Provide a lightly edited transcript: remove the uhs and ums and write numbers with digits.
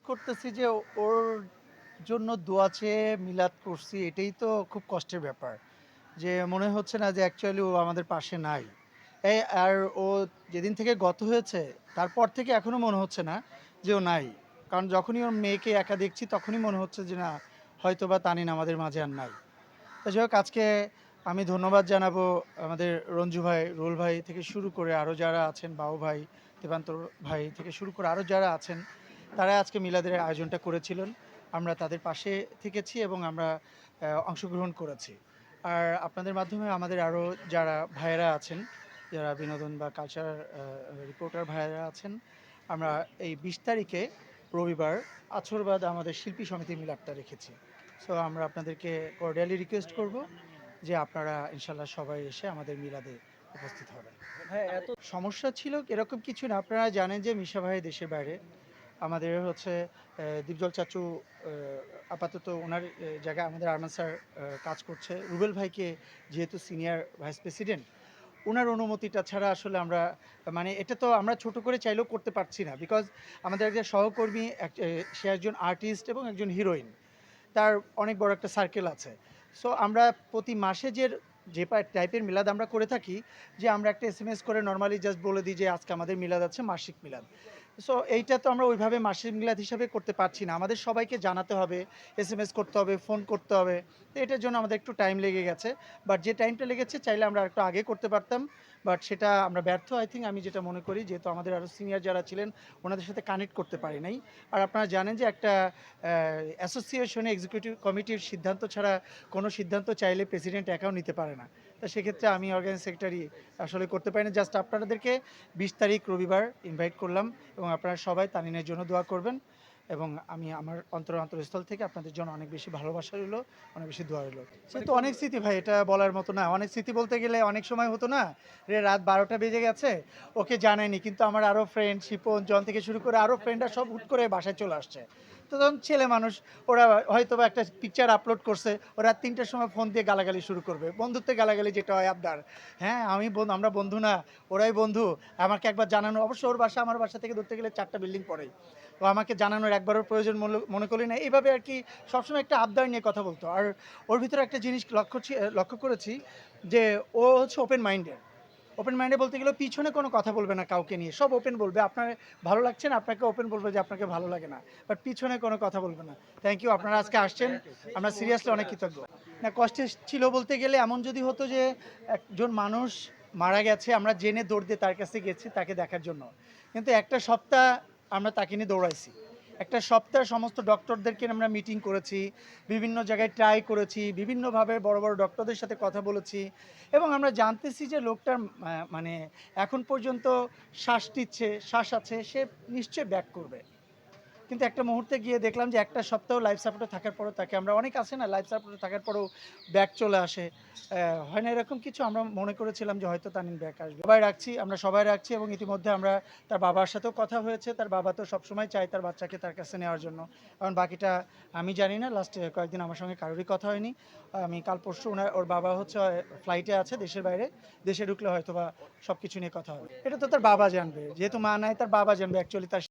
করতেছি যে ওর জন্য দোয়া চেয়ে মিলাদ করছি, এটাই তো খুব কষ্টের ব্যাপার। যে মনে হচ্ছে না যে অ্যাকচুয়ালি ও আমাদের পাশে নাই। আর ও যেদিন থেকে গত হয়েছে তারপর থেকে এখনো মনে হচ্ছে না যে ও নাই। কারণ যখনই ওর মেয়েকে একা দেখছি তখনই মনে হচ্ছে যে না, হয়তোবা তানিন আমাদের মাঝে আর নাই। তো যাই হোক, আজকে আমি ধন্যবাদ জানাবো আমাদের রঞ্জু ভাই, রুল ভাই থেকে শুরু করে আরও যারা আছেন, বাবু ভাই, দেবান্তর ভাই থেকে শুরু করে আরও যারা আছেন, তারা আজকে মিলাদের আয়োজনটা করেছিলেন। আমরা তাদের পাশে থেকেছি এবং আমরা অংশগ্রহণ করেছি। আর আপনাদের মাধ্যমে আমাদের আরও যারা ভাইয়েরা আছেন, যারা বিনোদন বা কালচার রিপোর্টার ভাইয়েরা আছেন, আমরা এই ২০ তারিখে রবিবার আছরবাদ আমাদের শিল্পী সমিতি মিলাদটা রেখেছি। সো আমরা আপনাদেরকে কর্ডিয়ালি রিকোয়েস্ট করব যে আপনারা ইনশাল্লাহ সবাই এসে আমাদের মিলাদে উপস্থিত হবেন। হ্যাঁ, এত সমস্যা ছিল এরকম কিছু না। আপনারা জানেন যে মিশা ভাই দেশের বাইরে। আমাদের হচ্ছে দীপজল চাচু আপাতত ওনার জায়গায় আমাদের আরমান স্যার কাজ করছে। রুবেল ভাইকে যেহেতু সিনিয়র ভাইস প্রেসিডেন্ট, উনার অনুমতিটা ছাড়া আসলে আমরা মানে এটা তো আমরা ছোট করে চাইলেও করতে পারছি না। বিকজ আমাদের একজন সহকর্মী সে একজন আর্টিস্ট এবং একজন হিরোইন। তার অনেক বড় একটা সার্কেল আছে। সো আমরা প্রতি মাসে যে টাইপের মিলাদ আমরা করে থাকি, যে আমরা একটা এসএমএস করে নরমালি জাস্ট বলে দিই যে আজকে আমাদের মিলাদ আছে, মাসিক মিলাদ। সো এইটা তো আমরা ওইভাবে মাসিক মিলাদ হিসাবে করতে পারছি না। আমাদের সবাইকে জানাতে হবে, এসএমএস করতে হবে, ফোন করতে হবে। তো এটার জন্য আমাদের একটু টাইম লেগে গেছে। বাট যে টাইমটা লেগেছে চাইলে আমরা একটু আগে করতে পারতাম। বাট সেটা আমরা ব্যর্থ, আই থিঙ্ক, আমি যেটা মনে করি, যেহেতু আমাদের আরও সিনিয়র যারা ছিলেন ওনাদের সাথে কানেক্ট করতে পারি নাই। আর আপনারা জানেন যে একটা অ্যাসোসিয়েশনে এক্সিকিউটিভ কমিটির সিদ্ধান্ত ছাড়া কোনো সিদ্ধান্ত চাইলে প্রেসিডেন্ট একাও নিতে পারে না। তো সেক্ষেত্রে আমি অর্গানাইজ সেক্রেটারি আসলে করতে পারি না। জাস্ট আপনাদেরকে ২০ তারিখ রবিবার ইনভাইট করলাম এবং আপনারা সবাই তানিনের জন্য দোয়া করবেন। এবং আমি আমার অন্তরস্থল থেকে আপনাদের জন্য অনেক বেশি ভালোবাসা রইলো, অনেক বেশি দোয়া রইলো। সে মানে তো অনেক স্মৃতি ভাই, এটা বলার মতো না। অনেক স্মৃতি বলতে গেলে অনেক সময় হতো না রে, রাত ১২টা বেজে গেছে, ওকে জানায়নি, কিন্তু আমার আরও ফ্রেন্ড শিপন জন থেকে শুরু করে আরও ফ্রেন্ডরা সব হুট করে বাসায় চলে আসছে। তো তখন ছেলে মানুষ, ওরা হয়তো বা একটা পিকচার আপলোড করছে, ওরা ৩টার সময় ফোন দিয়ে গালাগালি শুরু করবে, বন্ধুত্বে গালাগালি যেটা হয় আবদার। হ্যাঁ, আমরা বন্ধু না, ওরাই বন্ধু। আমাকে একবার জানানো, অবশ্য ওর বাসা আমার বাসা থেকে ধরতে গেলে ৪টা বিল্ডিং পরেই। তো আমাকে জানানোর একবারও প্রয়োজন মনে করি না। এইভাবে আর কি সবসময় একটা আবদার নিয়ে কথা বলতো। আর ওর ভিতরে একটা জিনিস লক্ষ্য করেছি যে ও হচ্ছে ওপেন মাইন্ডেড। ওপেন মাইন্ডে বলতে গেলে পিছনে কোনো কথা বলবে না কাউকে নিয়ে, সব ওপেন বলবে। আপনার ভালো লাগছে না, আপনাকে ওপেন বলবে যে আপনাকে ভালো লাগে না, বাট পিছনে কোনো কথা বলবে না। থ্যাংক ইউ, আপনারা আজকে আসছেন, আমরা সিরিয়াসলি অনেক কৃতজ্ঞ। না, কষ্টে ছিল বলতে গেলে এমন যদি হতো যে একজন মানুষ মারা গেছে, আমরা জেনে দৌড় দিয়ে তার কাছে গেছি তাকে দেখার জন্য, কিন্তু একটা সপ্তাহ আমরা তাকে নিয়ে দৌড়াইছি। একটা সপ্তাহ সমস্ত ডক্টরদেরকে আমরা মিটিং করেছি, বিভিন্ন জায়গায় ট্রাই করেছি, বিভিন্নভাবে বড় বড় ডক্টরদের সাথে কথা বলেছি এবং আমরা জানতেছি যে লোকটার মানে এখন পর্যন্ত শ্বাস নিচ্ছে, শ্বাস আছে, সে নিশ্চয়ই ব্যাক করবে। কিন্তু একটা মুহূর্তে গিয়ে দেখলাম যে একটা সপ্তাহ লাইফ সাপোর্টে থাকার পরও তাকে, আমরা অনেক আছে না লাইফ সাপোর্টে থাকার পরেও ব্যাক চলে আসে, হয় না এরকম কিছু। আমরা মনে করেছিলাম যে হয়তো তানিম ব্যাক আসবে। আমরা সবাই রাখছি এবং ইতিমধ্যে আমরা তার বাবার সাথেও কথা হয়েছে। তার বাবা তো সবসময় চায় তার বাচ্চাকে তার কাছে নেওয়ার জন্য। কারণ বাকিটা আমি জানি না, লাস্ট কয়েকদিন আমার সঙ্গে কারোরই কথা হয়নি। আমি কাল পরশু ওর বাবা হচ্ছে ফ্লাইটে আছে দেশের বাইরে, দেশে ঢুকলে হয়তো বা সব কিছু নিয়ে কথা হবে। এটা তো তার বাবা জানবে, যেহেতু মা নাই, তার বাবা জানবে অ্যাকচুয়ালি তার